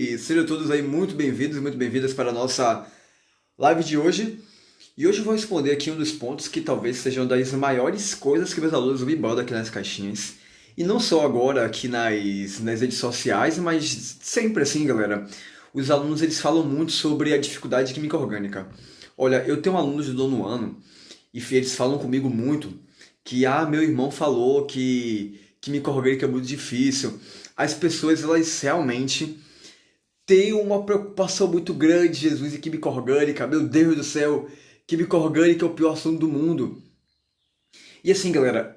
E sejam todos aí muito bem-vindos e muito bem-vindas para a nossa live de hoje. E hoje eu vou responder aqui um dos pontos que talvez sejam das maiores coisas que meus alunos me mandam aqui nas caixinhas. E não só agora aqui nas redes sociais, mas sempre assim, galera. Os alunos eles falam muito sobre a dificuldade de química orgânica. Olha, eu tenho alunos do nono ano e eles falam comigo muito que meu irmão falou que química orgânica é muito difícil. As pessoas elas realmente têm uma preocupação muito grande, Jesus, e química orgânica. Meu Deus do céu, química orgânica é o pior assunto do mundo. E assim, galera,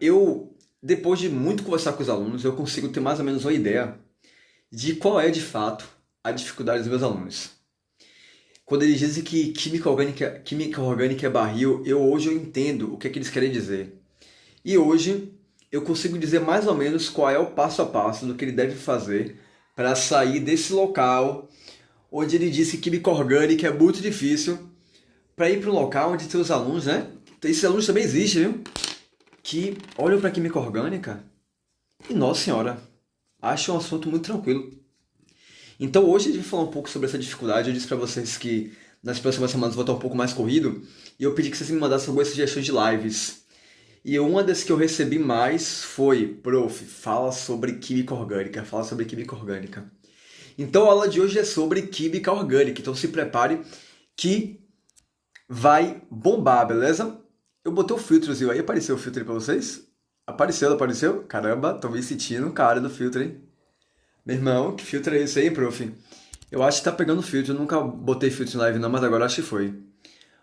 depois de muito conversar com os alunos, eu consigo ter mais ou menos uma ideia de qual é de fato a dificuldade dos meus alunos. Quando eles dizem que química orgânica é barril, hoje eu entendo o que é que eles querem dizer. E hoje eu consigo dizer mais ou menos qual é o passo a passo do que ele deve fazer para sair desse local onde ele disse que química orgânica é muito difícil, para ir para um local onde tem os alunos, né? Esses alunos também existem, viu? Que olham para a química orgânica e, nossa senhora, acham um assunto muito tranquilo. Então hoje a gente vai falar um pouco sobre essa dificuldade. Eu disse para vocês que nas próximas semanas vou estar um pouco mais corrido e eu pedi que vocês me mandassem algumas sugestões de lives. E uma das que eu recebi mais foi: prof, fala sobre química orgânica, fala sobre química orgânica. Então a aula de hoje é sobre química orgânica, então se prepare que vai bombar, beleza? Eu botei o filtrozinho aí, apareceu o filtro aí pra vocês? Apareceu, não apareceu? Caramba, tô me sentindo cara do filtro, hein? Meu irmão, que filtro é esse aí, prof? Eu acho que tá pegando filtro, eu nunca botei filtro em live não, mas agora acho que foi.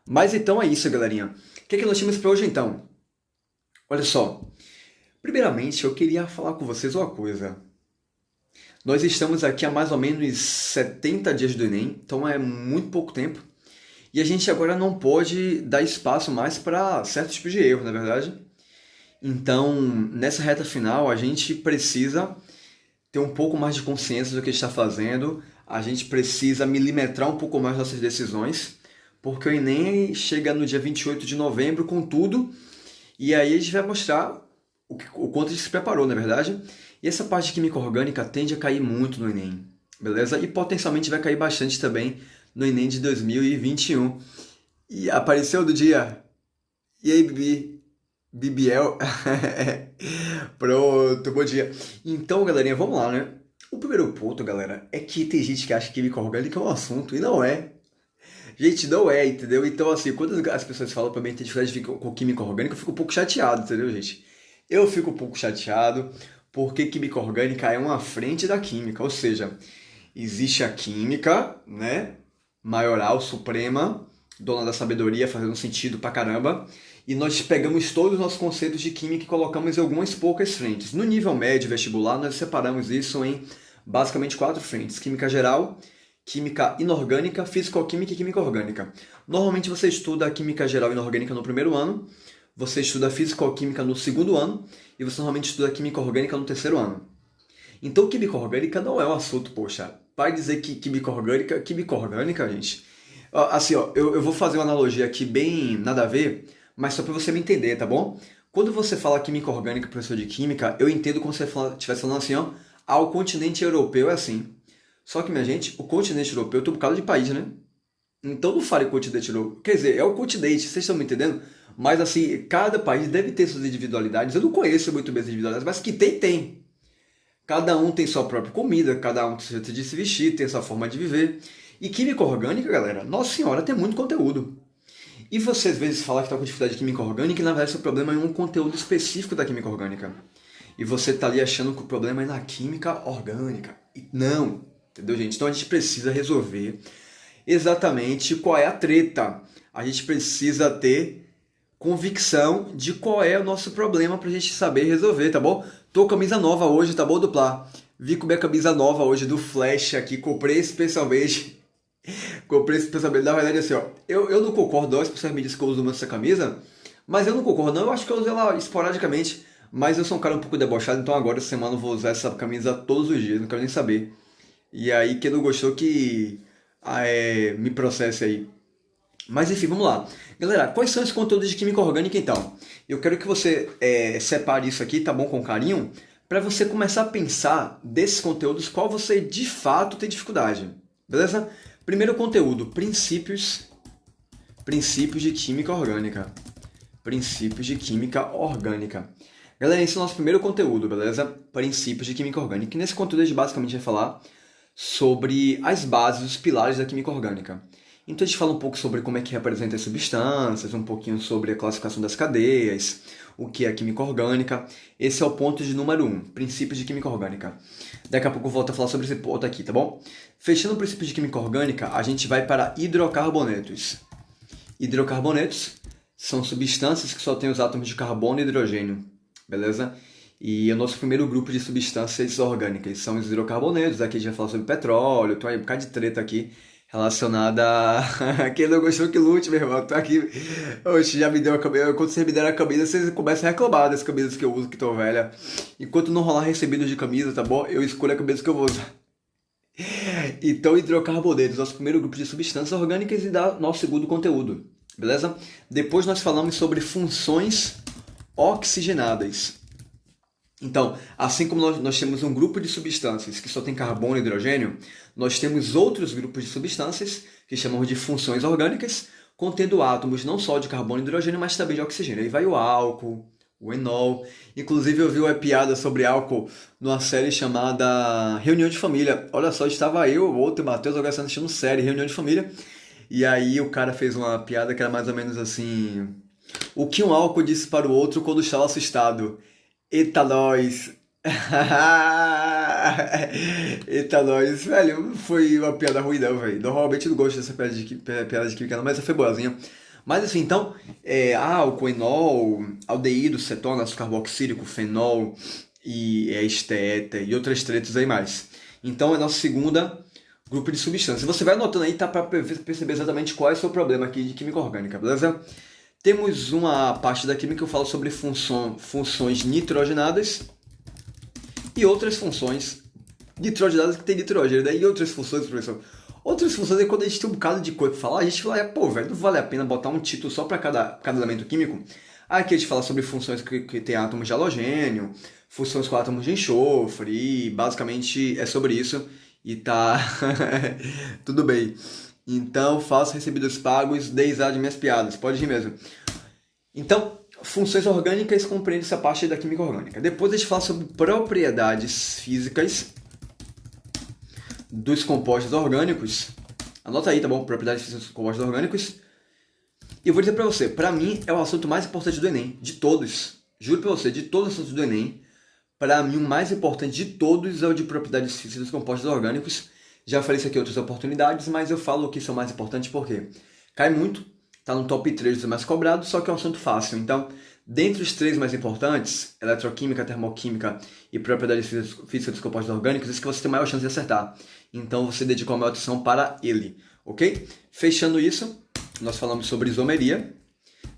Mas então é isso, galerinha. O que é que nós temos pra hoje então? Olha só, primeiramente eu queria falar com vocês uma coisa. Nós estamos aqui há mais ou menos 70 dias do Enem, então é muito pouco tempo. E a gente agora não pode dar espaço mais para certos tipos de erro, na verdade. Então, nessa reta final, a gente precisa ter um pouco mais de consciência do que está fazendo, a gente precisa milimetrar um pouco mais nossas decisões, porque o Enem chega no dia 28 de novembro com tudo. E aí a gente vai mostrar o quanto a gente se preparou, na verdade. E essa parte de química orgânica tende a cair muito no Enem, beleza? E potencialmente vai cair bastante também no Enem de 2021. E apareceu do dia. E aí, Bibi? Bibiel? Pronto, bom dia. Então, galerinha, vamos lá, né? O primeiro ponto, galera, é que tem gente que acha que química orgânica é um assunto, e não é. Gente, não é, entendeu? Então, assim, quando as pessoas falam pra mim que tem dificuldade com química orgânica, eu fico um pouco chateado, entendeu, gente? Eu fico um pouco chateado porque química orgânica é uma frente da química, ou seja, existe a química, né, maioral, suprema, dona da sabedoria, fazendo sentido pra caramba, e nós pegamos todos os nossos conceitos de química e colocamos em algumas poucas frentes. No nível médio vestibular, nós separamos isso em basicamente 4 frentes: química geral, química inorgânica, físico-química e química orgânica. Normalmente você estuda a química geral e inorgânica no primeiro ano, você estuda a físico-química no segundo ano e você normalmente estuda a química orgânica no terceiro ano. Então química orgânica não é um assunto, poxa, vai dizer que química orgânica, gente. Assim, ó, eu vou fazer uma analogia aqui bem nada a ver, mas só para você me entender, tá bom? Quando você fala química orgânica, professor de química, eu entendo como se você estivesse falando assim, ó, o continente europeu é assim. Só que, minha gente, o continente europeu tem um bocado de país, né? Então não fale continente europeu. Quer dizer, é o continente, vocês estão me entendendo? Mas assim, cada país deve ter suas individualidades. Eu não conheço muito bem as individualidades, mas que tem. Cada um tem sua própria comida, cada um tem seu jeito de se vestir, tem sua forma de viver. E química orgânica, galera, nossa senhora, tem muito conteúdo. E você às vezes fala que está com dificuldade de química orgânica e na verdade seu problema é um conteúdo específico da química orgânica. E você está ali achando que o problema é na química orgânica. E não, entendeu, gente? Então a gente precisa resolver exatamente qual é a treta. A gente precisa ter convicção de qual é o nosso problema pra gente saber resolver, tá bom? Tô com camisa nova hoje, tá bom, dupla? Vi com minha camisa nova hoje do Flash aqui, comprei especialmente. Na verdade, assim, ó, eu não concordo, as pessoas me dizem que eu uso muito essa camisa, mas eu não concordo, não, eu acho que eu uso ela esporadicamente, mas eu sou um cara um pouco debochado, então agora essa semana eu vou usar essa camisa todos os dias, não quero nem saber. E aí, quem não gostou que me processe aí. Mas enfim, vamos lá. Galera, quais são os conteúdos de química orgânica então? Eu quero que você separe isso aqui, tá bom, com carinho, para você começar a pensar desses conteúdos qual você de fato tem dificuldade, beleza? Primeiro conteúdo, princípios de química orgânica. Princípios de química orgânica. Galera, esse é o nosso primeiro conteúdo, beleza? Princípios de química orgânica. E nesse conteúdo a gente basicamente vai falar sobre as bases, os pilares da química orgânica. Então a gente fala um pouco sobre como é que representa as substâncias, um pouquinho sobre a classificação das cadeias, o que é a química orgânica. Esse é o ponto de número 1, princípios de química orgânica. Daqui a pouco eu volto a falar sobre esse ponto aqui, tá bom? Fechando o princípio de química orgânica, a gente vai para hidrocarbonetos. Hidrocarbonetos são substâncias que só têm os átomos de carbono e hidrogênio, beleza? E o nosso primeiro grupo de substâncias orgânicas são os hidrocarbonetos. Aqui a gente vai falar sobre petróleo, tem um bocado de treta aqui relacionada a... Quem não gostou que lute, meu irmão. Tô aqui... Oxe, já me deu a camisa. Quando vocês me deram a camisa, vocês começam a reclamar das camisas que eu uso, que tô velha. Enquanto não rolar recebidos de camisa, tá bom? Eu escolho a camisa que eu vou usar. Então, hidrocarbonetos, nosso primeiro grupo de substâncias orgânicas e dá nosso segundo conteúdo, beleza? Depois nós falamos sobre funções oxigenadas. Então, assim como nós temos um grupo de substâncias que só tem carbono e hidrogênio, nós temos outros grupos de substâncias que chamamos de funções orgânicas, contendo átomos não só de carbono e hidrogênio, mas também de oxigênio. Aí vai o álcool, o enol. Inclusive eu vi uma piada sobre álcool numa série chamada Reunião de Família. Olha só, estava eu, o outro, o Matheus, agora assistindo série Reunião de Família. E aí o cara fez uma piada que era mais ou menos assim... O que um álcool disse para o outro quando estava assustado? Eita nós! Eita nós! Velho, foi uma piada ruim não, velho. Normalmente eu não gosto dessa piada de química não, mas essa foi boazinha. Mas assim, então, álcool, enol, aldeído, cetona, ácido carboxílico, fenol e esteéter e outras tretas aí mais. Então é nosso segundo grupo de substâncias. Você vai anotando aí, tá, para perceber exatamente qual é o seu problema aqui de química orgânica, beleza? Temos uma parte da química que eu falo sobre funções nitrogenadas e outras funções nitrogenadas que tem nitrogênio, né? E outras funções, professor. Outras funções é quando a gente tem um bocado de coisa para falar, a gente fala, pô, velho, não vale a pena botar um título só para cada elemento químico. Aqui a gente fala sobre funções que tem átomos de halogênio, funções com átomos de enxofre, e basicamente é sobre isso. E tá tudo bem. Então, faço recebidos pagos, dê risada de minhas piadas, pode rir mesmo. Então, funções orgânicas compreende essa parte da química orgânica. Depois a gente fala sobre propriedades físicas dos compostos orgânicos. Anota aí, tá bom? Propriedades físicas dos compostos orgânicos. E eu vou dizer pra você, pra mim é o assunto mais importante do Enem, de todos. Juro pra você, de todos os assuntos do Enem, pra mim o mais importante de todos é o de propriedades físicas dos compostos orgânicos. Já falei isso aqui em outras oportunidades, mas eu falo que são mais importantes porque cai muito, tá no top 3 dos mais cobrados, só que é um assunto fácil. Então, dentre os 3 mais importantes, eletroquímica, termoquímica e propriedades físicas dos compostos orgânicos, esse que você tem maior chance de acertar. Então, você dedicou a maior atenção para ele, ok? Fechando isso, nós falamos sobre isomeria.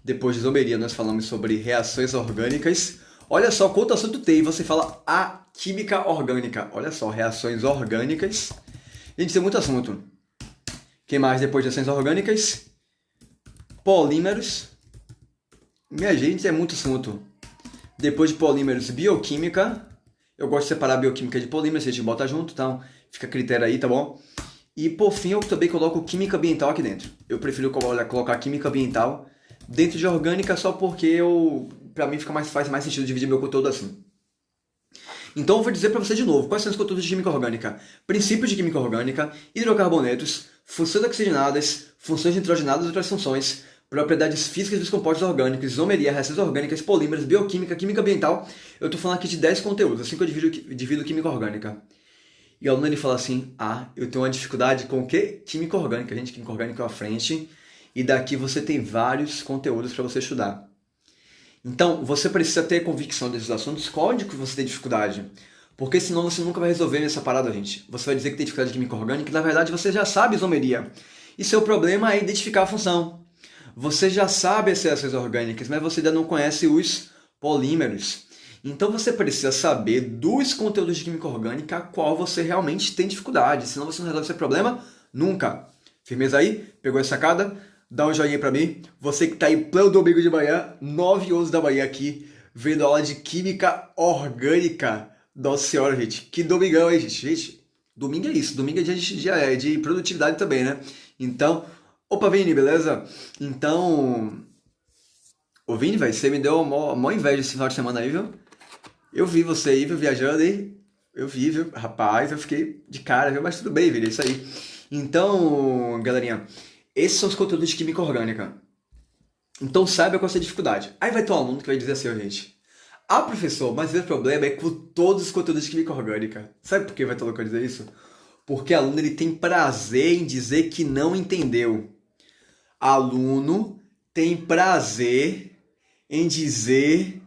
Depois de isomeria, nós falamos sobre reações orgânicas. Olha só quanto assunto tem, você fala a química orgânica. Olha só, reações orgânicas. Gente, tem muito assunto. Quem mais depois de reações orgânicas? Polímeros. Minha gente, é muito assunto. Depois de polímeros, bioquímica. Eu gosto de separar bioquímica de polímeros, a gente bota junto, então fica a critério aí, tá bom? E por fim, eu também coloco química ambiental aqui dentro. Eu prefiro colocar química ambiental dentro de orgânica só porque pra mim faz mais sentido dividir meu conteúdo assim. Então eu vou dizer para você de novo, quais são os conteúdos de química orgânica? Princípios de química orgânica, hidrocarbonetos, funções oxigenadas, funções nitrogenadas e outras funções, propriedades físicas dos compostos orgânicos, isomeria, reações orgânicas, polímeros, bioquímica, química ambiental. Eu estou falando aqui de 10 conteúdos, assim que eu divido química orgânica. E o aluno ele fala assim, eu tenho uma dificuldade com o quê? Química orgânica, gente, química orgânica é a frente, e daqui você tem vários conteúdos para você estudar. Então, você precisa ter convicção desses assuntos, qual que você tem dificuldade. Porque senão você nunca vai resolver essa parada, gente. Você vai dizer que tem dificuldade de química orgânica e na verdade você já sabe isomeria. E seu problema é identificar a função. Você já sabe as reações orgânicas, mas você ainda não conhece os polímeros. Então você precisa saber dos conteúdos de química orgânica qual você realmente tem dificuldade. Senão você não resolve seu problema nunca. Firmeza aí? Pegou a sacada? Dá um joinha pra mim. Você que tá em pleno domingo de manhã, 9h11 da manhã aqui, vendo a aula de química orgânica. Nossa senhora, gente. Que domingão, hein, gente? Gente, domingo é isso. Domingo é dia de produtividade também, né? Então, opa, Vini, beleza? Então, ô Vini, velho, você me deu mó inveja esse final de semana aí, viu? Eu vi você aí, viu, viajando aí. Eu vi, viu? Rapaz, eu fiquei de cara, viu? Mas tudo bem, Vini, é isso aí. Então, galerinha, esses são os conteúdos de química orgânica. Então saiba qual é a sua dificuldade. Aí vai ter um aluno que vai dizer assim, ó, gente. Ah, professor, mas o problema é com todos os conteúdos de química orgânica. Sabe por que vai ter louco a dizer isso? Porque aluno ele tem prazer em dizer que não entendeu. Aluno tem prazer em dizer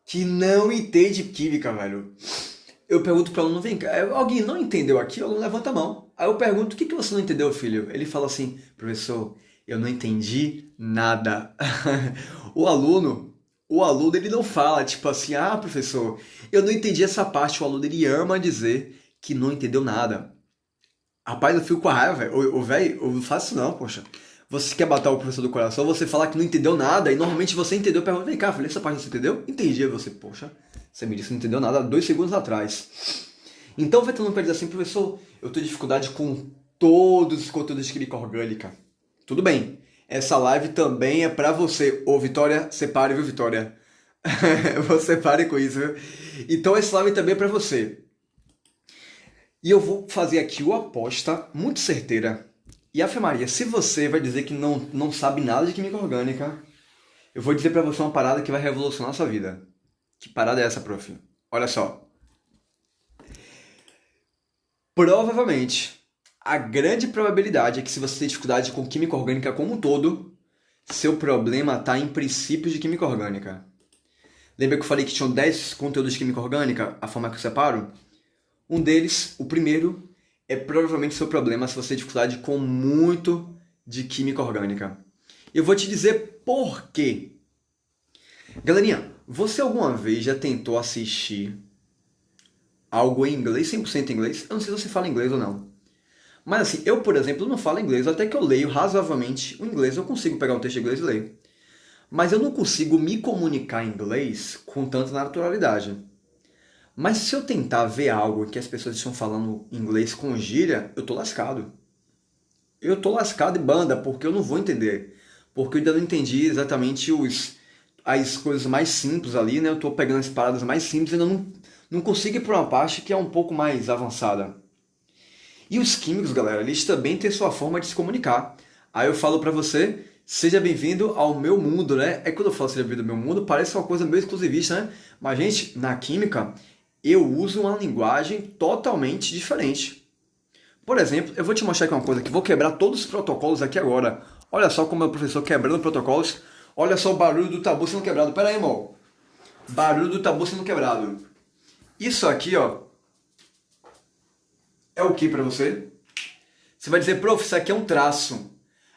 que não entende química, velho. Eu pergunto para o aluno, vem cá, alguém não entendeu aqui? O aluno levanta a mão. Aí eu pergunto, o que você não entendeu, filho? Ele fala assim, professor, eu não entendi nada. O aluno, o aluno ele não fala, tipo assim, ah, professor, eu não entendi essa parte. O aluno ele ama dizer que não entendeu nada. Rapaz, eu fico com a raiva, velho. O velho, eu não faço isso não, poxa. Você quer matar o professor do coração, você falar que não entendeu nada, e normalmente você entendeu, pergunta, vem cá, filho, essa parte você entendeu? Entendi. Aí você, poxa, você me disse que não entendeu nada há 2 segundos atrás. Então vai tendo um dizer assim, professor, eu tenho dificuldade com todos os conteúdos de química orgânica. Tudo bem, essa live também é pra você. Ô, Vitória, separe, viu, Vitória? Você pare com isso, viu? Então essa live também é pra você. E eu vou fazer aqui uma aposta muito certeira. E Ave Maria, se você vai dizer que não sabe nada de química orgânica, eu vou dizer pra você uma parada que vai revolucionar a sua vida. Que parada é essa, prof? Olha só. Provavelmente, a grande probabilidade é que se você tem dificuldade com química orgânica como um todo, seu problema está em princípios de química orgânica. Lembra que eu falei que tinham 10 conteúdos de química orgânica, a forma que eu separo? Um deles, o primeiro, é provavelmente seu problema se você tem dificuldade com muito de química orgânica. Eu vou te dizer por quê. Galerinha, você alguma vez já tentou assistir algo em inglês, 100% em inglês? Eu não sei se você fala inglês ou não. Mas assim, eu, por exemplo, não falo inglês, até que eu leio razoavelmente o inglês, eu consigo pegar um texto em inglês e ler. Mas eu não consigo me comunicar em inglês com tanta naturalidade. Mas se eu tentar ver algo que as pessoas estão falando inglês com gíria, eu tô lascado. Eu tô lascado e banda, porque eu não vou entender. Porque eu ainda não entendi exatamente as coisas mais simples ali, né? Eu tô pegando as paradas mais simples e ainda não consigo ir para uma parte que é um pouco mais avançada. E os químicos, galera, eles também têm sua forma de se comunicar. Aí eu falo pra você, seja bem-vindo ao meu mundo, né? É quando eu falo seja bem-vindo ao meu mundo, parece uma coisa meio exclusivista, né? Mas, gente, na química, eu uso uma linguagem totalmente diferente. Por exemplo, eu vou te mostrar aqui uma coisa que vou quebrar todos os protocolos aqui agora. Olha só como é o professor quebrando protocolos. Olha só o barulho do tabu sendo quebrado. Pera aí, irmão. Barulho do tabu sendo quebrado. Isso aqui, ó, é o que pra você? Você vai dizer, prof, isso aqui é um traço.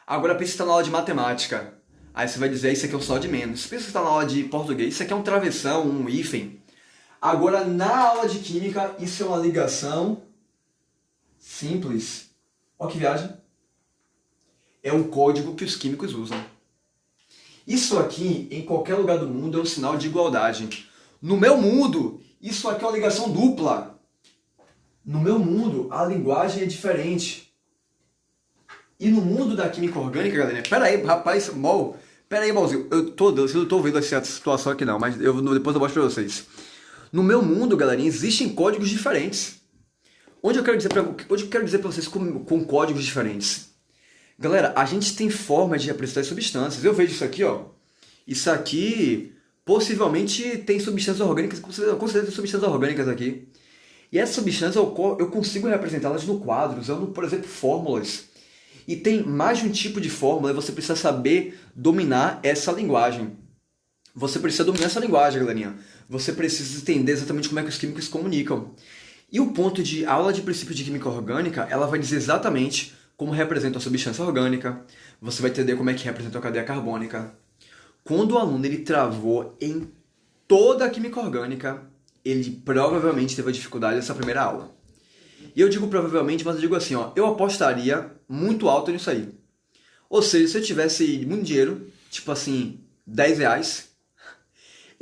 Agora pensa que está na aula de matemática. Aí você vai dizer, isso aqui é um sinal de menos. Pensa que está na aula de português, isso aqui é um travessão, um hífen. Agora, na aula de química, isso é uma ligação simples. Olha que viagem. É um código que os químicos usam. Isso aqui, em qualquer lugar do mundo, é um sinal de igualdade. No meu mundo, isso aqui é uma ligação dupla. No meu mundo, a linguagem é diferente. E no mundo da química orgânica, galera, pera aí, rapaz, pera aí, Malzinho, eu não tô vendo essa situação aqui não, mas depois eu mostro pra vocês. No meu mundo, galerinha, existem códigos diferentes. Onde eu quero dizer pra vocês com códigos diferentes? Galera, a gente tem forma de representar substâncias. Eu vejo isso aqui, ó. Isso aqui possivelmente tem substâncias orgânicas, com certeza tem substâncias orgânicas aqui. E essas substâncias eu consigo representá-las no quadro, usando, por exemplo, fórmulas. E tem mais de um tipo de fórmula e você precisa saber dominar essa linguagem. Você precisa dominar essa linguagem, galerinha. Você precisa entender exatamente como é que os químicos se comunicam. E o ponto de aula de princípio de química orgânica, ela vai dizer exatamente como representa a substância orgânica. Você vai entender como é que representa a cadeia carbônica. Quando o aluno ele travou em toda a química orgânica, ele provavelmente teve a dificuldade dessa primeira aula. E eu digo provavelmente, mas eu digo assim, ó, eu apostaria muito alto nisso aí. Ou seja, se eu tivesse muito dinheiro, tipo assim, 10 reais,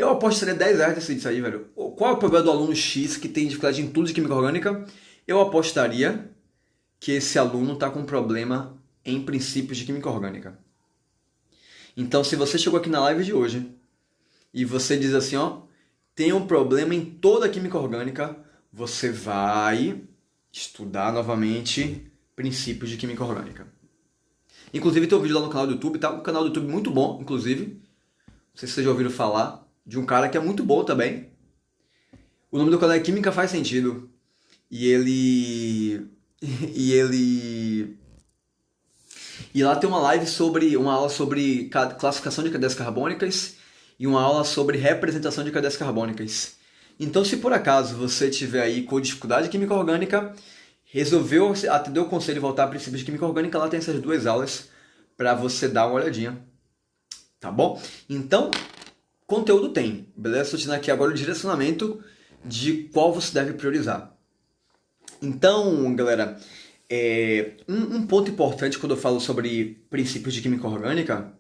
Eu apostaria R$ 10 nesse aí, velho. Qual é o problema do aluno X que tem dificuldade em tudo de química orgânica? Eu apostaria que esse aluno está com problema em princípios de química orgânica. Então, se você chegou aqui na live de hoje e você diz assim, ó, tem um problema em toda a química orgânica, você vai estudar novamente princípios de química orgânica. Inclusive tem um vídeo lá no canal do YouTube, tá? Um canal do YouTube muito bom, inclusive. Não sei se vocês já ouviram falar de um cara que é muito bom também. O nome do canal é Química Faz Sentido. E ele... E lá tem uma aula sobre classificação de cadeias carbônicas e uma aula sobre representação de cadeias carbônicas. Então, se por acaso você tiver aí com dificuldade de química orgânica, resolveu atender o conselho e voltar a princípios de química orgânica, lá tem essas duas aulas para você dar uma olhadinha. Tá bom? Então, conteúdo tem, beleza? Estou te dando aqui agora o direcionamento de qual você deve priorizar. Então, galera, um ponto importante quando eu falo sobre princípios de química orgânica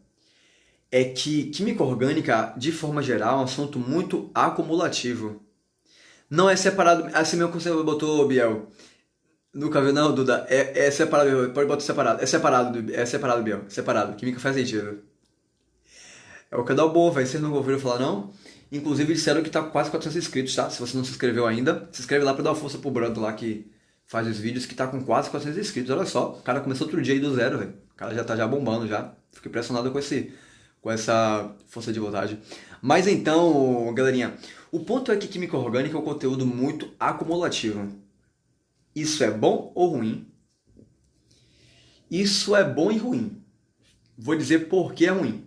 é que química orgânica, de forma geral, é um assunto muito acumulativo. Não é separado, assim mesmo que você botou, Biel. Nunca viu não, Duda? É separado, pode botar separado. É separado, Biel. Separado. Química faz sentido. É o canal bom, velho. Vocês não ouviram falar, não? Inclusive, disseram que tá com quase 400 inscritos, tá? Se você não se inscreveu ainda, se inscreve lá pra dar uma força pro Brando lá que faz os vídeos, que tá com quase 400 inscritos. Olha só, o cara começou outro dia aí do zero, velho. O cara já tá bombando já. Fico impressionado com essa força de vontade. Mas então, galerinha, o ponto é que química orgânica é um conteúdo muito acumulativo. Isso é bom ou ruim? Isso é bom e ruim. Vou dizer por que é ruim.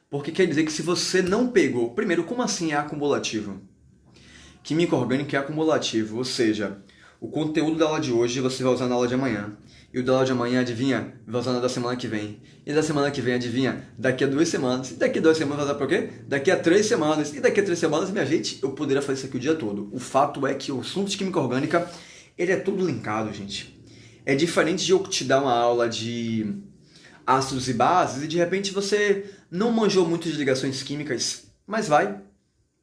Porque quer dizer que se você não pegou... Primeiro, como assim é acumulativo? Química orgânica é acumulativo, ou seja, o conteúdo da aula de hoje você vai usar na aula de amanhã. E o da aula de amanhã, adivinha? Vai usar na da semana que vem. E da semana que vem, adivinha? Daqui a 2 semanas. E daqui a 2 semanas vai usar pra quê? Daqui a 3 semanas. E daqui a 3 semanas, minha gente, eu poderia fazer isso aqui o dia todo. O fato é que o assunto de química orgânica, ele é tudo linkado, gente. É diferente de eu te dar uma aula de ácidos e bases e de repente você não manjou muito de ligações químicas, mas vai.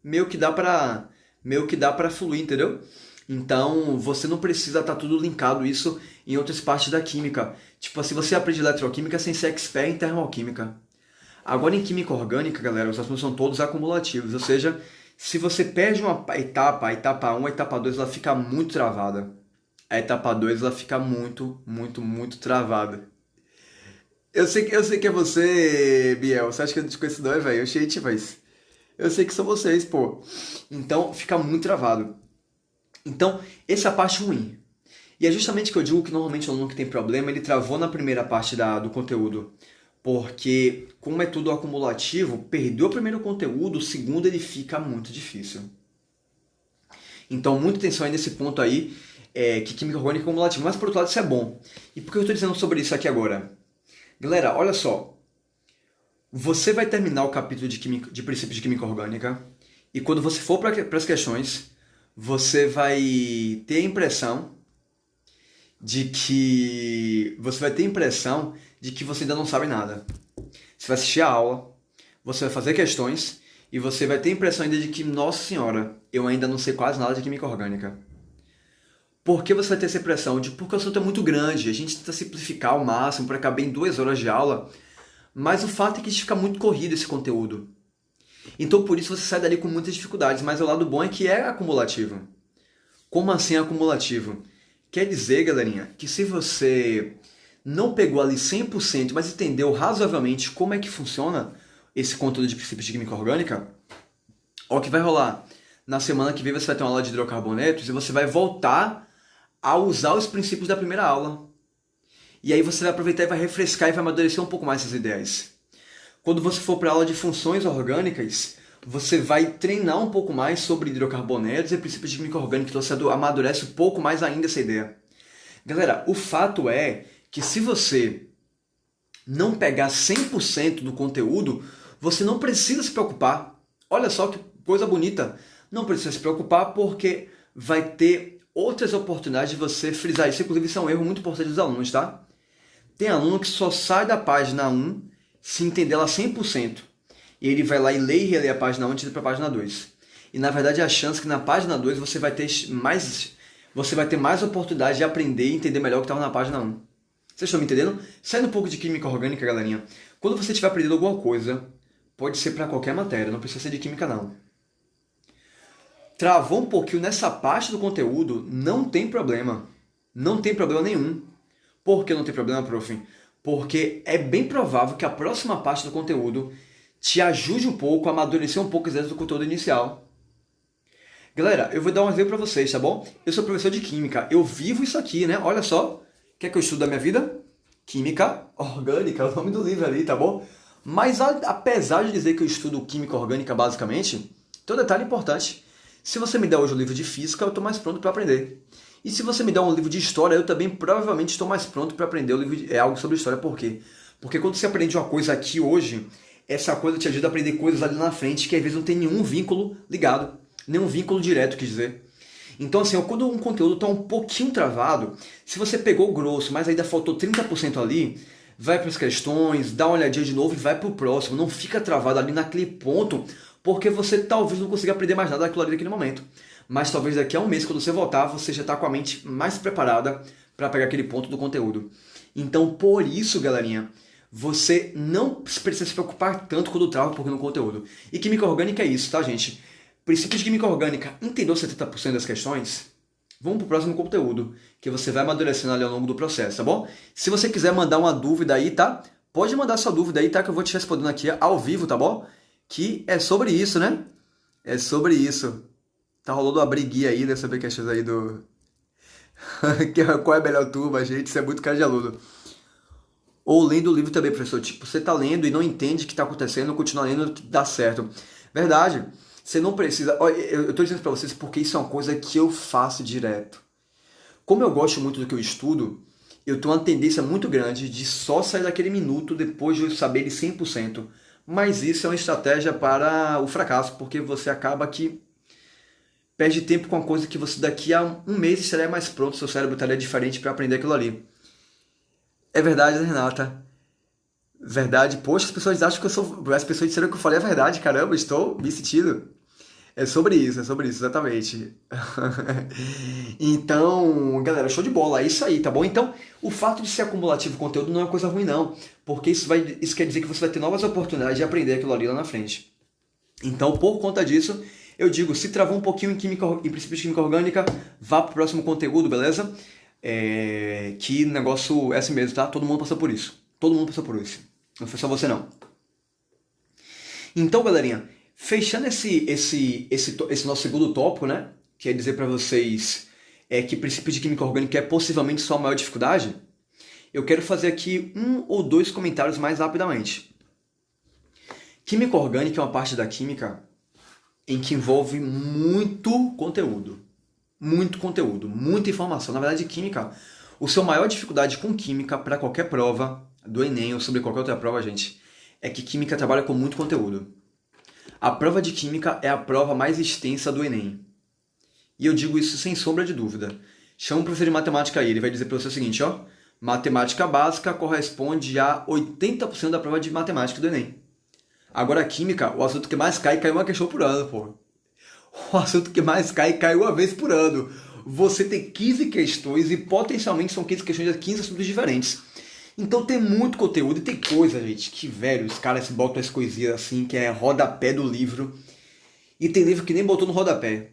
Meio que dá pra fluir, entendeu? Então, você não precisa estar tudo linkado isso em outras partes da química. Tipo, se você aprende eletroquímica sem ser expert em termoquímica. Agora, em química orgânica, galera, os assuntos são todos acumulativos. Ou seja, se você perde uma etapa, a etapa 1, a etapa 2, ela fica muito travada. A etapa 2, ela fica muito, muito, muito travada. Eu sei que é você, Biel. Você acha que eu não te conheço não, velho? Gente, mas eu sei que são vocês, pô. Então, fica muito travado. Então, essa é a parte ruim. E é justamente que eu digo que normalmente o aluno que tem problema, ele travou na primeira parte do conteúdo. Porque, como é tudo acumulativo, perdeu o primeiro conteúdo, o segundo ele fica muito difícil. Então, muita atenção aí nesse ponto aí, que química orgânica é acumulativa. Mas, por outro lado, isso é bom. E por que eu estou dizendo sobre isso aqui agora? Galera, olha só. Você vai terminar o capítulo de princípios de química orgânica e quando você for para as questões, você vai ter a impressão de que você ainda não sabe nada. Você vai assistir a aula, você vai fazer questões e você vai ter a impressão ainda de que, nossa senhora, eu ainda não sei quase nada de química orgânica. Por que você vai ter essa impressão? Porque o assunto é muito grande, a gente tenta simplificar ao máximo para caber em 2 horas de aula, mas o fato é que fica muito corrido esse conteúdo. Então por isso você sai dali com muitas dificuldades, mas o lado bom é que é acumulativo. Como assim é acumulativo? Quer dizer, galerinha, que se você não pegou ali 100%, mas entendeu razoavelmente como é que funciona esse conteúdo de princípios de química orgânica, ó, o que vai rolar? Na semana que vem você vai ter uma aula de hidrocarbonetos e você vai voltar a usar os princípios da primeira aula. E aí você vai aproveitar e vai refrescar e vai amadurecer um pouco mais essas ideias. Quando você for para a aula de funções orgânicas, você vai treinar um pouco mais sobre hidrocarbonetos e princípios de química orgânica, então você amadurece um pouco mais ainda essa ideia. Galera, o fato é que se você não pegar 100% do conteúdo, você não precisa se preocupar. Olha só que coisa bonita. Não precisa se preocupar porque vai ter outras oportunidades de você frisar isso. Inclusive, isso é um erro muito importante dos alunos, tá? Tem aluno que só sai da página 1 se entender ela 100%. e ele vai lá e lê e relê a página 1 antes de ir para a página 2. E na verdade a chance que na página 2 você vai ter mais oportunidade de aprender e entender melhor o que estava na página 1. Vocês estão me entendendo? Saindo um pouco de química orgânica, galerinha. Quando você estiver aprendendo alguma coisa, pode ser para qualquer matéria, não precisa ser de química não. Travou um pouquinho nessa parte do conteúdo, não tem problema. Não tem problema nenhum. Por que não tem problema, prof? Porque é bem provável que a próxima parte do conteúdo te ajude um pouco a amadurecer um pouco as ideias do conteúdo inicial. Galera, eu vou dar um exemplo para vocês, tá bom? Eu sou professor de química, eu vivo isso aqui, né? Olha só, quer que eu estudo da minha vida? Química orgânica, é o nome do livro ali, tá bom? Mas apesar de dizer que eu estudo química orgânica basicamente, tem um detalhe importante. Se você me der hoje um livro de física, eu estou mais pronto para aprender. E se você me der um livro de história, eu também provavelmente estou mais pronto para aprender algo sobre história. Por quê? Porque quando você aprende uma coisa aqui hoje, essa coisa te ajuda a aprender coisas ali na frente que às vezes não tem nenhum vínculo ligado, nenhum vínculo direto, quer dizer. Então assim, quando um conteúdo está um pouquinho travado, se você pegou o grosso, mas ainda faltou 30% ali, vai para as questões, dá uma olhadinha de novo e vai para o próximo. Não fica travado ali naquele ponto, porque você talvez não consiga aprender mais nada daquilo ali naquele momento. Mas talvez daqui a um mês, quando você voltar, você já está com a mente mais preparada para pegar aquele ponto do conteúdo. Então, por isso, galerinha, você não precisa se preocupar tanto quando trava um pouquinho no conteúdo. E química orgânica é isso, tá, gente? Princípios de química orgânica, entendeu 70% das questões? Vamos para o próximo conteúdo, que você vai amadurecendo ali ao longo do processo, tá bom? Se você quiser mandar uma dúvida aí, tá? Pode mandar sua dúvida aí, tá? Que eu vou te respondendo aqui ao vivo, tá bom? Que é sobre isso, né? É sobre isso. Tá rolando uma briguinha aí, né? Sobre questões aí do... Qual é a melhor turma, gente? Isso é muito cara de aluno. Ou lendo o livro também, professor. Tipo, você tá lendo e não entende o que tá acontecendo, continua lendo, dá certo. Verdade. Você não precisa... Olha, eu tô dizendo pra vocês porque isso é uma coisa que eu faço direto. Como eu gosto muito do que eu estudo, eu tenho uma tendência muito grande de só sair daquele minuto depois de eu saber ele 100%. Mas isso é uma estratégia para o fracasso, porque você acaba que perde tempo com uma coisa que você daqui a um mês estaria mais pronto, seu cérebro estaria diferente para aprender aquilo ali. É verdade, Renata? Verdade? Poxa, as pessoas acham que eu sou... As pessoas disseram que eu falei a verdade, caramba, estou me sentindo. É sobre isso, exatamente. Então, galera, show de bola, é isso aí, tá bom? Então, o fato de ser acumulativo conteúdo não é uma coisa ruim, não. Porque isso quer dizer que você vai ter novas oportunidades de aprender aquilo ali lá na frente. Então, por conta disso, eu digo, se travou um pouquinho em princípios de química orgânica, vá pro próximo conteúdo, beleza? Que negócio é assim mesmo, tá? Todo mundo passou por isso. Todo mundo passou por isso. Não foi só você, não. Então, galerinha, fechando esse nosso segundo tópico, né? Quer dizer para vocês que princípio de química orgânica é possivelmente sua maior dificuldade, eu quero fazer aqui um ou dois comentários mais rapidamente. Química orgânica é uma parte da química em que envolve muito conteúdo, muita informação. Na verdade, química, o seu maior dificuldade com química para qualquer prova do Enem ou sobre qualquer outra prova, gente, é que química trabalha com muito conteúdo. A prova de química é a prova mais extensa do Enem. E eu digo isso sem sombra de dúvida. Chama um professor de matemática aí, ele vai dizer para você o seguinte, ó, matemática básica corresponde a 80% da prova de matemática do Enem. Agora a química, o assunto que mais cai uma questão por ano, pô. O assunto que mais cai uma vez por ano. Você tem 15 questões e potencialmente são 15 questões de 15 assuntos diferentes. Então tem muito conteúdo e tem coisa, gente, que, velho, os caras botam as coisinhas assim, que é rodapé do livro. E tem livro que nem botou no rodapé.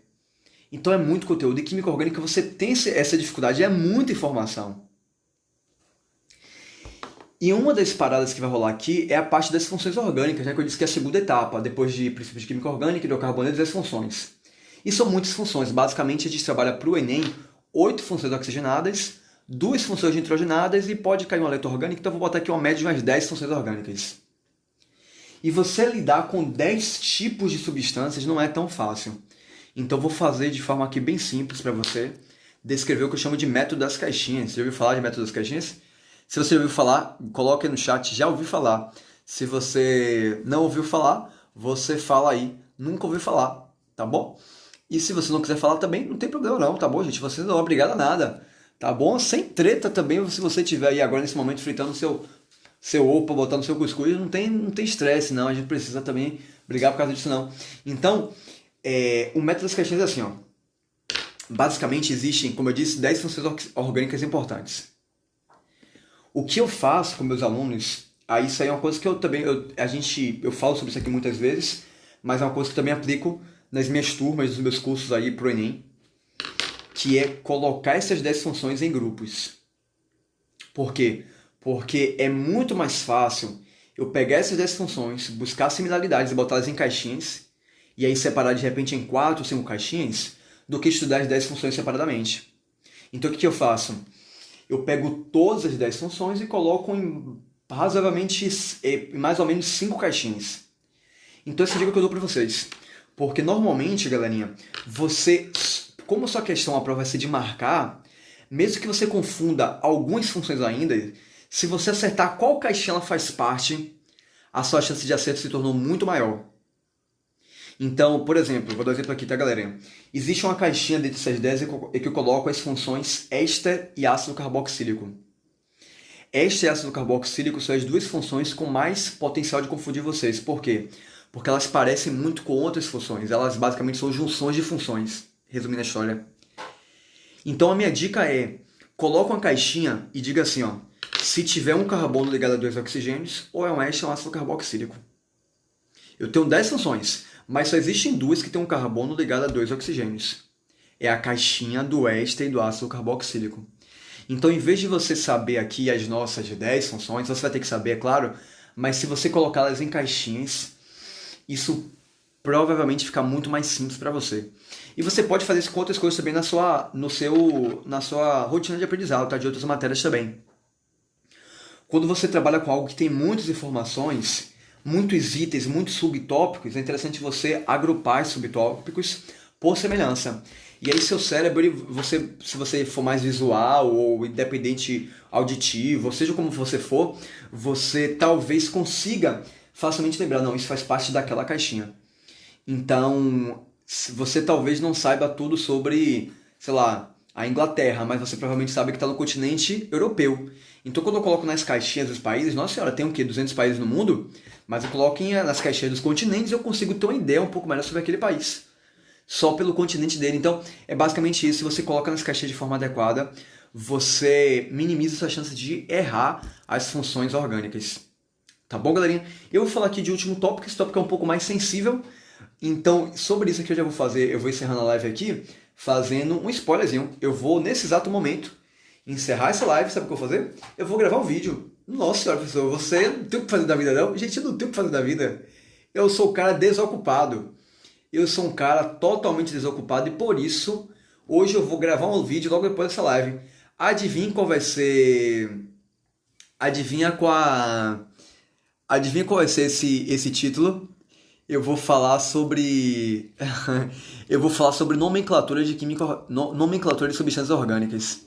Então é muito conteúdo. E química orgânica você tem essa dificuldade, é muita informação. E uma das paradas que vai rolar aqui é a parte das funções orgânicas, né, que eu disse que é a segunda etapa, depois de princípios de química orgânica, hidrocarbonetos e as funções. E são muitas funções. Basicamente a gente trabalha para o Enem 8 funções oxigenadas, 2 funções nitrogenadas e pode cair uma letra orgânica, então eu vou botar aqui uma média de umas 10 funções orgânicas. E você lidar com 10 tipos de substâncias não é tão fácil. Então eu vou fazer de forma aqui bem simples para você descrever o que eu chamo de método das caixinhas. Você já ouviu falar de método das caixinhas? Se você ouviu falar, coloque aí no chat, já ouviu falar. Se você não ouviu falar, você fala aí, nunca ouviu falar, tá bom? E se você não quiser falar também, não tem problema não, tá bom, gente? Você não é obrigado a nada, tá bom? Sem treta também, se você estiver aí agora nesse momento fritando o seu seu ovo para botar no seu cuscuz, não tem estresse, não. A gente precisa também brigar por causa disso, não. Então, o método das caixinhas é assim, ó. Basicamente existem, como eu disse, 10 funções orgânicas importantes. O que eu faço com meus alunos, aí isso aí é uma coisa que eu falo sobre isso aqui muitas vezes, mas é uma coisa que eu também aplico nas minhas turmas, nos meus cursos aí pro Enem, que é colocar essas 10 funções em grupos. Por quê? Porque é muito mais fácil eu pegar essas 10 funções, buscar similaridades e botá-las em caixinhas, e aí separar de repente em 4 ou 5 caixinhas, do que estudar as 10 funções separadamente. Então o que eu faço? Eu pego todas as 10 funções e coloco em razoavelmente mais ou menos 5 caixinhas. Então essa é a dica que eu dou para vocês. Porque normalmente, galerinha, como sua questão a prova vai ser de marcar, mesmo que você confunda algumas funções ainda, se você acertar qual caixinha ela faz parte, a sua chance de acerto se tornou muito maior. Então, por exemplo, vou dar um exemplo aqui, tá, galera? Existe uma caixinha dentro dessas 10 que eu coloco as funções éster e ácido carboxílico. Éster e ácido carboxílico são as duas funções com mais potencial de confundir vocês. Por quê? Porque elas parecem muito com outras funções. Elas basicamente são junções de funções, resumindo a história. Então a minha dica é, coloca uma caixinha e diga assim, ó, se tiver um carbono ligado a 2 oxigênios, ou é um éster ou um ácido carboxílico. Eu tenho 10 funções, mas só existem duas que têm um carbono ligado a 2 oxigênios. É a caixinha do éster e do ácido carboxílico. Então, em vez de você saber aqui as nossas 10 funções, você vai ter que saber, é claro, mas se você colocá-las em caixinhas, isso provavelmente fica muito mais simples para você. E você pode fazer isso com outras coisas também na sua rotina de aprendizado, tá? De outras matérias também. Quando você trabalha com algo que tem muitas informações, muitos itens, muitos subtópicos, é interessante você agrupar os subtópicos por semelhança. E aí seu cérebro, se você for mais visual ou independente auditivo, ou seja como você for, você talvez consiga facilmente lembrar, não, isso faz parte daquela caixinha. Então, você talvez não saiba tudo sobre, sei lá, a Inglaterra, mas você provavelmente sabe que está no continente europeu. Então, quando eu coloco nas caixinhas dos países, nossa senhora, tem o quê? 200 países no mundo? Mas eu coloco nas caixinhas dos continentes e eu consigo ter uma ideia um pouco melhor sobre aquele país. Só pelo continente dele. Então, é basicamente isso. Se você coloca nas caixinhas de forma adequada, você minimiza sua chance de errar as funções orgânicas. Tá bom, galerinha? Eu vou falar aqui de último tópico. Esse tópico é um pouco mais sensível. Então, sobre isso aqui eu já vou fazer. Eu vou encerrando a live aqui, fazendo um spoilerzinho. Eu vou, nesse exato momento, encerrar essa live. Sabe o que eu vou fazer? Eu vou gravar um vídeo. Nossa senhora, professor, você não tem o que fazer da vida, não? Gente, eu não tenho o que fazer da vida. Eu sou um cara desocupado. Eu sou um cara totalmente desocupado e por isso, hoje eu vou gravar um vídeo logo depois dessa live. Adivinha qual vai ser... Adivinha qual vai ser esse título? Eu vou falar sobre... eu vou falar sobre nomenclatura de química... nomenclatura de substâncias orgânicas.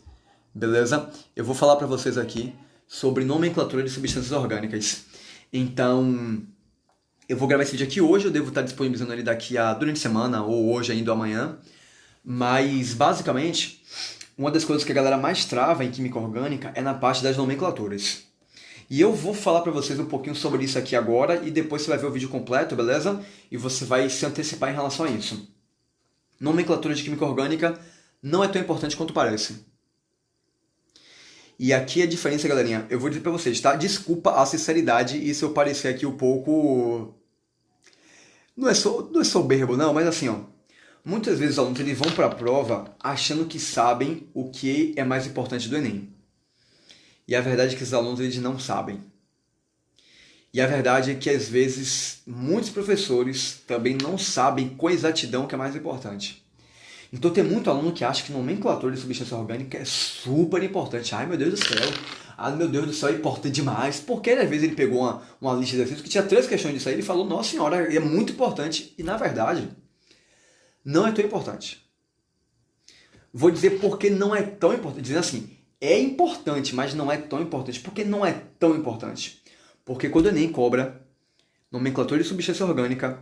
Beleza? Eu vou falar para vocês aqui sobre nomenclatura de substâncias orgânicas. Então... eu vou gravar esse vídeo aqui hoje, eu devo estar disponibilizando ele durante a semana, ou hoje ainda ou amanhã. Mas, basicamente, uma das coisas que a galera mais trava em química orgânica é na parte das nomenclaturas. E eu vou falar para vocês um pouquinho sobre isso aqui agora, e depois você vai ver o vídeo completo, beleza? E você vai se antecipar em relação a isso. Nomenclatura de química orgânica não é tão importante quanto parece. E aqui a diferença, galerinha, eu vou dizer pra vocês, tá? Desculpa a sinceridade e se eu parecer aqui um pouco... Não é soberbo, não, mas assim, ó. Muitas vezes os alunos eles vão pra prova achando que sabem o que é mais importante do Enem. E a verdade é que os alunos eles não sabem. E a verdade é que às vezes muitos professores também não sabem com exatidão o que é mais importante. Então tem muito aluno que acha que nomenclatura de substância orgânica é super importante. Ai meu Deus do céu, é importante demais. Porque às vezes ele pegou uma lista de exercícios que tinha 3 questões disso aí e ele falou, nossa senhora, é muito importante. E na verdade, não é tão importante. Vou dizer porque não é tão importante. Dizendo assim, é importante, mas não é tão importante. Por que não é tão importante? Porque quando o Enem cobra nomenclatura de substância orgânica,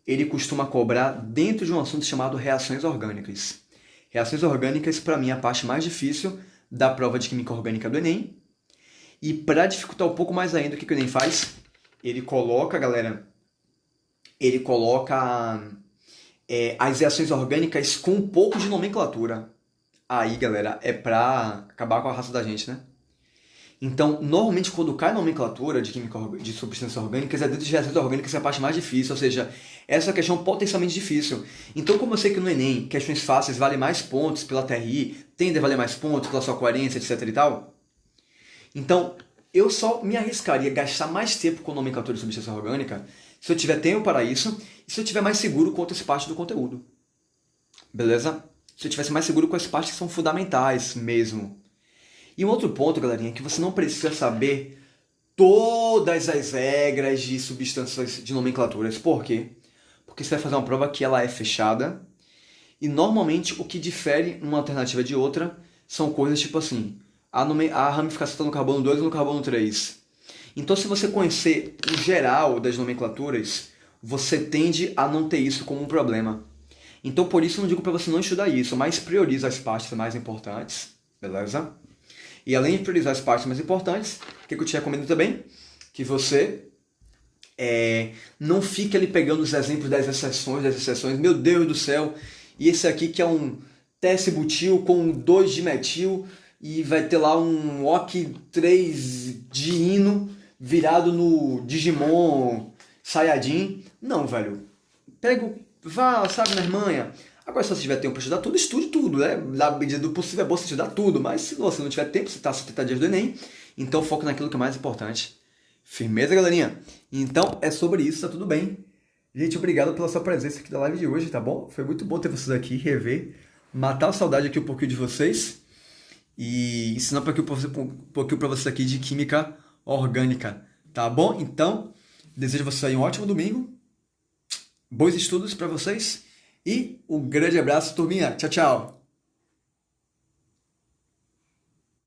ele costuma cobrar dentro de um assunto chamado reações orgânicas. Reações orgânicas, para mim, é a parte mais difícil da prova de química orgânica do Enem. E para dificultar um pouco mais ainda, o que o Enem faz? Ele coloca, galera, ele coloca as reações orgânicas com um pouco de nomenclatura. Aí, galera, é pra acabar com a raça da gente, né? Então, normalmente, quando cai nomenclatura de química de substâncias orgânicas, é dentro de reações orgânicas que é a parte mais difícil, ou seja, essa questão potencialmente difícil. Então, como eu sei que no Enem, questões fáceis valem mais pontos pela TRI, tende a valer mais pontos pela sua coerência, etc e tal, então, eu só me arriscaria a gastar mais tempo com nomenclatura de substância orgânica se eu tiver tempo para isso e se eu tiver mais seguro com outras partes do conteúdo. Beleza? Se eu tivesse mais seguro com as partes que são fundamentais mesmo. E um outro ponto, galerinha, é que você não precisa saber todas as regras de substâncias de nomenclaturas. Por quê? Porque você vai fazer uma prova que ela é fechada e normalmente o que difere uma alternativa de outra são coisas tipo assim, a ramificação está no carbono 2 ou no carbono 3. Então, se você conhecer o geral das nomenclaturas, você tende a não ter isso como um problema. Então, por isso, eu não digo para você não estudar isso, mas prioriza as partes mais importantes, beleza? E além de priorizar as partes mais importantes, o que eu te recomendo também? Que você não fique ali pegando os exemplos das exceções. Meu Deus do céu, e esse aqui que é um tess-butil com 2-dimetil e vai ter lá um OK3-diino virado no Digimon Saiyajin. Não, velho. Vá, sabe, na manha. Agora, se você tiver tempo para estudar tudo, estude tudo, né? Na medida do possível é bom você estudar tudo, mas se você não tiver tempo, você está a 70 dias do Enem, então foca naquilo que é mais importante. Firmeza, galerinha? Então, é sobre isso, tá tudo bem. Gente, obrigado pela sua presença aqui na live de hoje, tá bom? Foi muito bom ter vocês aqui, rever, matar a saudade aqui um pouquinho de vocês e ensinar um pouquinho para vocês aqui de química orgânica, tá bom? Então, desejo a vocês aí um ótimo domingo, bons estudos para vocês e um grande abraço, turminha. Tchau, tchau!